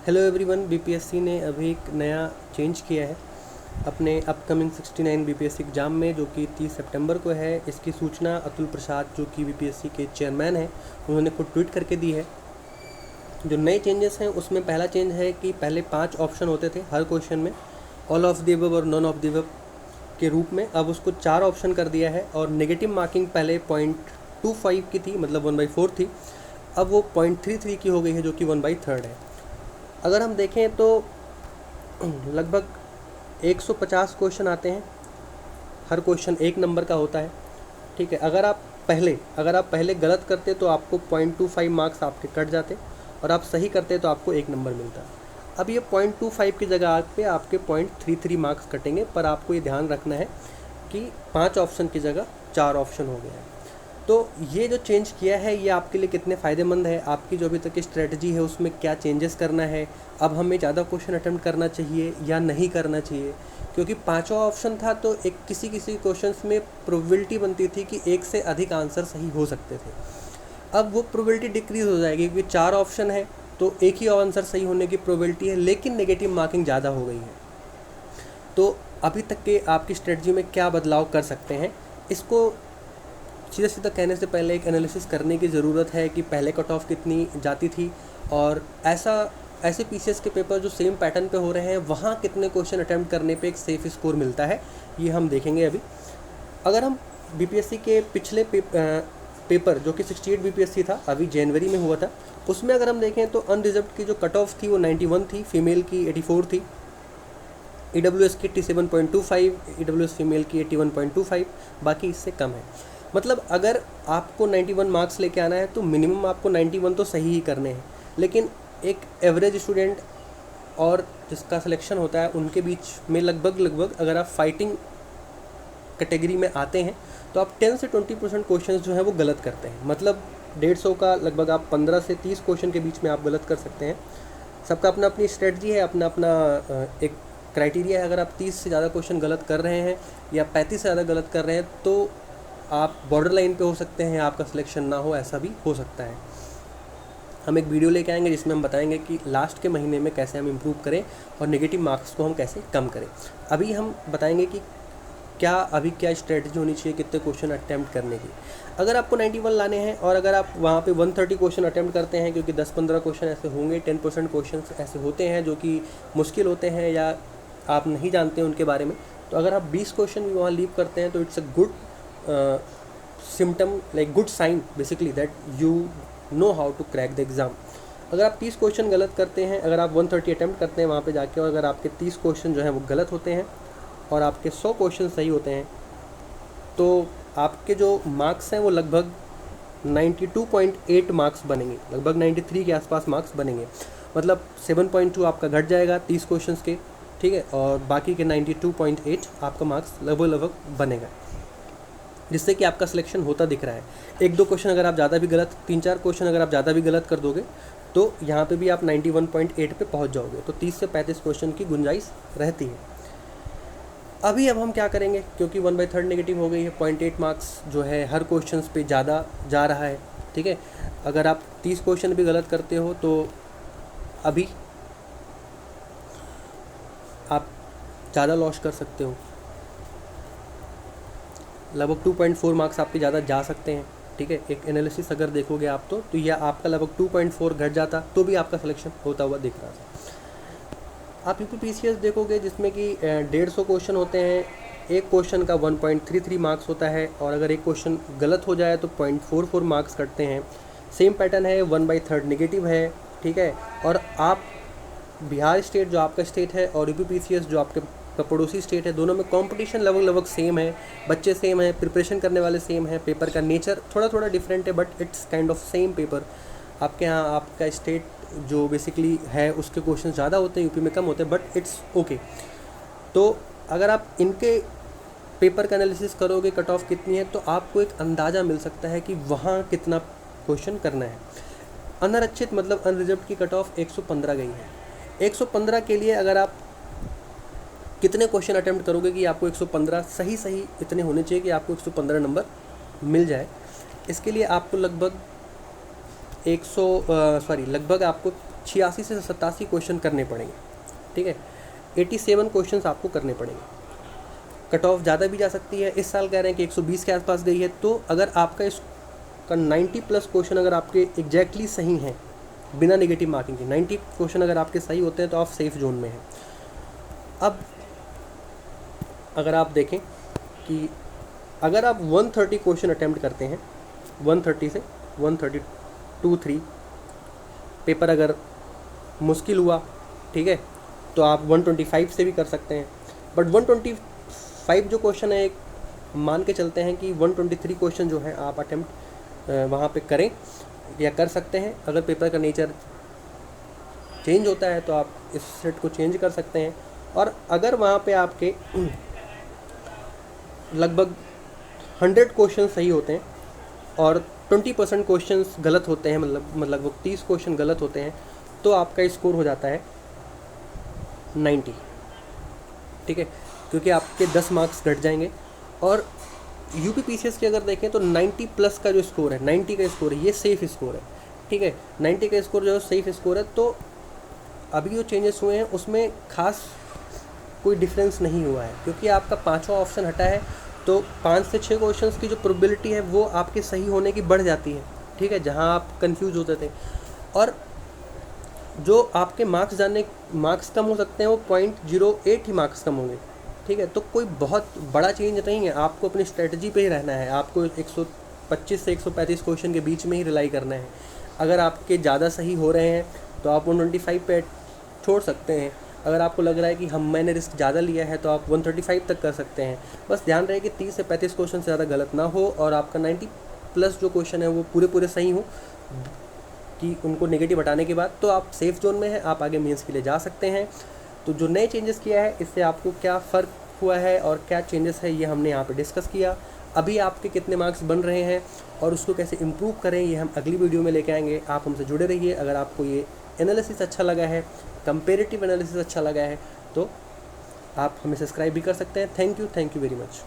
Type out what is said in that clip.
Hello everyone. BPSC ने अभी एक नया चेंज किया है अपने अपकमिंग 69 बीपीएससी एग्ज़ाम में, जो कि 30 सितंबर को है। इसकी सूचना अतुल प्रसाद, जो कि बीपीएससी के चेयरमैन हैं, उन्होंने खुद ट्वीट करके दी है। जो नए चेंजेस हैं उसमें पहला चेंज है कि पहले 5 ऑप्शन होते थे हर क्वेश्चन में, ऑल ऑफ द अबव और नॉन ऑफ द अबव के रूप में। अब उसको 4 ऑप्शन कर दिया है। और नेगेटिव मार्किंग पहले 0.25 की थी, मतलब 1/4 थी, अब वो 0.33 की हो गई है, जो कि 1/3 है। अगर हम देखें तो लगभग 150 क्वेश्चन आते हैं, हर क्वेश्चन 1 नंबर का होता है। ठीक है, अगर आप पहले गलत करते तो आपको 0.25 मार्क्स आपके कट जाते, और आप सही करते तो आपको 1 नंबर मिलता। अब ये 0.25 की जगह पे आपके 0.33 मार्क्स कटेंगे, पर आपको ये ध्यान रखना है कि 5 ऑप्शन की जगह 4 ऑप्शन हो गया है। तो ये जो चेंज किया है ये आपके लिए कितने फ़ायदेमंद है, आपकी जो अभी तक की स्ट्रेटजी है उसमें क्या चेंजेस करना है, अब हमें ज़्यादा क्वेश्चन अटेम्प्ट करना चाहिए या नहीं करना चाहिए। क्योंकि 5वां ऑप्शन था तो एक किसी क्वेश्चंस में प्रोबेबिलिटी बनती थी कि 1 से अधिक आंसर सही हो सकते थे। अब वो प्रोबेबिलिटी डिक्रीज़ हो जाएगी, क्योंकि 4 ऑप्शन है तो एक ही आंसर सही होने की प्रोबेबिलिटी है, लेकिन नेगेटिव मार्किंग ज़्यादा हो गई है। तो अभी तक के आपकी स्ट्रेटजी में क्या बदलाव कर सकते हैं, इसको सीधा सीधा कहने से पहले एक एनालिसिस करने की ज़रूरत है कि पहले कट ऑफ कितनी जाती थी, और ऐसे पीसीएस के पेपर जो सेम पैटर्न पे हो रहे हैं वहाँ कितने क्वेश्चन अटैम्प्ट करने पे एक सेफ़ स्कोर मिलता है, ये हम देखेंगे अभी। अगर हम बीपीएससी के पिछले पेपर जो कि 68 बीपीएससी था, अभी जनवरी में हुआ था, उसमें अगर हम देखें तो अनरिजर्व्ड की जो कट ऑफ थी वो 91 थी, फीमेल की 84 थी, ईडब्ल्यूएस की 87.25, ईडब्ल्यूएस फीमेल की 81.25, बाकी इससे कम है। मतलब अगर आपको 91 मार्क्स लेके आना है तो मिनिमम आपको 91 तो सही ही करने हैं, लेकिन एक एवरेज स्टूडेंट और जिसका सिलेक्शन होता है उनके बीच में लगभग अगर आप फाइटिंग कैटेगरी में आते हैं तो आप 10 से 20% क्वेश्चन जो है वो गलत करते हैं। मतलब 150 का लगभग आप 15 से 30 क्वेश्चन के बीच में आप गलत कर सकते हैं। सबका अपना अपनी स्ट्रेटजी है, अपना अपना एक क्राइटेरिया है। अगर आप 30 से ज़्यादा क्वेश्चन गलत कर रहे हैं या 35 से ज़्यादा गलत कर रहे हैं तो आप बॉर्डर लाइन पे हो सकते हैं, आपका सिलेक्शन ना हो, ऐसा भी हो सकता है। हम एक वीडियो लेके आएंगे जिसमें हम बताएंगे कि लास्ट के महीने में कैसे हम इम्प्रूव करें और नेगेटिव मार्क्स को हम कैसे कम करें। अभी हम बताएंगे कि क्या स्ट्रेटजी होनी चाहिए कितने क्वेश्चन अटैम्प्ट करने की। अगर आपको 91 लाने हैं और अगर आप वहाँ पे 130 क्वेश्चन अटैम्प्ट करते हैं, क्योंकि 10-15 क्वेश्चन ऐसे होंगे, 10% क्वेश्चन ऐसे होते हैं जो कि मुश्किल होते हैं या आप नहीं जानते हैं उनके बारे में, तो अगर आप 20 क्वेश्चन भी वहाँ लीव करते हैं तो it's a good symptom, like good sign basically, that you know how to crack the exam. अगर आप 30 क्वेश्चन गलत करते हैं, अगर आप 130 अटैम्प्ट करते हैं वहाँ पे जाके, और अगर आपके 30 क्वेश्चन जो हैं वो गलत होते हैं और आपके 100 क्वेश्चन सही होते हैं, तो आपके जो मार्क्स हैं वो लगभग 92.8 मार्क्स बनेंगे, लगभग 93 के आसपास मार्क्स बनेंगे। मतलब 7.2 आपका घट जाएगा 30 क्वेश्चन के, ठीक है, और बाकी के 92.8 आपका मार्क्स लगभग बनेगा, जिससे कि आपका सिलेक्शन होता दिख रहा है। 1-2 क्वेश्चन अगर आप ज़्यादा भी गलत, 3-4 क्वेश्चन अगर आप ज़्यादा भी गलत कर दोगे तो यहाँ पे भी आप 91.8 पे पहुँच जाओगे। तो 30 से 35 क्वेश्चन की गुंजाइश रहती है। अब हम क्या करेंगे, क्योंकि 1/3 नेगेटिव हो गई है, 0.8 मार्क्स जो है हर क्वेश्चन पे ज़्यादा जा रहा है। ठीक है, अगर आप 30 क्वेश्चन भी गलत करते हो तो अभी आप ज़्यादा लॉस कर सकते हो, लगभग 2.4 मार्क्स आपके ज़्यादा जा सकते हैं। ठीक है, एक एनालिसिस अगर देखोगे आप तो यह आपका लगभग 2.4 घट जाता तो भी आपका सिलेक्शन होता हुआ दिख रहा था। आप यूपीपीसीएस देखोगे जिसमें कि 150 क्वेश्चन होते हैं, एक क्वेश्चन का 1.33 मार्क्स होता है, और अगर एक क्वेश्चन गलत हो जाए तो 0.44 मार्क्स कटते हैं। सेम पैटर्न है, 1/3 नेगेटिव है। ठीक है, और आप बिहार स्टेट जो आपका स्टेट है और यूपीपीसीएस जो आपके पड़ोसी स्टेट है, दोनों में कंपटीशन लगभग सेम है, बच्चे सेम है, प्रिपरेशन करने वाले सेम है, पेपर का नेचर थोड़ा डिफरेंट है, but it's kind of same paper. आपके यहाँ आपका स्टेट जो बेसिकली है उसके क्वेश्चन ज़्यादा होते हैं, यूपी में कम होते हैं, बट इट्स ओके। तो अगर आप इनके पेपर का एनालिसिस करोगे कट ऑफ कितनी है, तो आपको एक अंदाज़ा मिल सकता है कि वहाँ कितना क्वेश्चन करना है। अनारक्षित मतलब अनरिजर्व्ड की कट ऑफ 115 गई है। 115 के लिए अगर आप कितने क्वेश्चन अटेम्प्ट करोगे कि आपको 115 सही इतने होने चाहिए कि आपको 115 नंबर मिल जाए। इसके लिए आपको लगभग आपको 86 से 87 क्वेश्चन करने पड़ेंगे, ठीक है। 87 क्वेश्चंस आपको करने पड़ेंगे। कट ऑफ ज़्यादा भी जा सकती है, इस साल कह रहे हैं कि 120 के आसपास गई है, तो अगर आपका इसका 90 प्लस क्वेश्चन अगर आपके एग्जैक्टली सही हैं बिना नेगेटिव मार्किंग के, 90 क्वेश्चन अगर आपके सही होते हैं तो आप सेफ जोन में हैं। अब अगर आप देखें कि अगर आप 130 क्वेश्चन अटैम्प्ट करते हैं, 130 से 132-3 पेपर अगर मुश्किल हुआ, ठीक है, तो आप 125 से भी कर सकते हैं। बट 125 जो क्वेश्चन है, एक मान के चलते हैं कि 123 क्वेश्चन जो है आप अटैम्प्ट वहाँ पे करें या कर सकते हैं। अगर पेपर का नेचर चेंज होता है तो आप इस सेट को चेंज कर सकते हैं। और अगर वहाँ पे आपके लगभग 100 क्वेश्चन सही होते हैं और 20% क्वेश्चंस गलत होते हैं, मतलब वो 30 क्वेश्चन गलत होते हैं, तो आपका स्कोर हो जाता है 90, ठीक है, क्योंकि आपके 10 मार्क्स घट जाएंगे। और यूपीपीसीएस की अगर देखें तो 90 प्लस का जो स्कोर है, 90 का स्कोर है, ये सेफ स्कोर है, ठीक है। 90 का स्कोर जो है सेफ स्कोर है। तो अभी जो चेंजेस हुए हैं उसमें खास कोई डिफरेंस नहीं हुआ है, क्योंकि आपका 5वां ऑप्शन हटा है, तो 5 से 6 क्वेश्चंस की जो प्रोबेबिलिटी है वो आपके सही होने की बढ़ जाती है, ठीक है, जहां आप कंफ्यूज होते थे। और जो आपके मार्क्स कम हो सकते हैं वो 0.08 ही मार्क्स कम होंगे, ठीक है। तो कोई बहुत बड़ा चेंज नहीं है, आपको अपनी स्ट्रेटजी पे ही रहना है, आपको 125 से 135 क्वेश्चन के बीच में ही रिलाई करना है। अगर आपके ज़्यादा सही हो रहे हैं तो आप 125 पे छोड़ सकते हैं। अगर आपको लग रहा है कि मैंने रिस्क ज़्यादा लिया है तो आप 135 तक कर सकते हैं। बस ध्यान रहे कि 30 से 35 क्वेश्चन से ज़्यादा गलत ना हो और आपका 90 प्लस जो क्वेश्चन है वो पूरे सही हो, कि उनको नेगेटिव हटाने के बाद तो आप सेफ जोन में हैं, आप आगे मेंस के लिए जा सकते हैं। तो जो नए चेंजेस किया है इससे आपको क्या फ़र्क हुआ है और क्या चेंजेस है ये हमने यहाँ पे डिस्कस किया। अभी आपके कितने मार्क्स बन रहे हैं और उसको कैसे इम्प्रूव करें ये हम अगली वीडियो में लेके आएंगे। आप हमसे जुड़े रहिए। अगर आपको ये एनालिसिस अच्छा लगा है, कंपेरेटिव एनालिसिस अच्छा लगा है, तो आप हमें सब्सक्राइब भी कर सकते हैं। Thank you very much.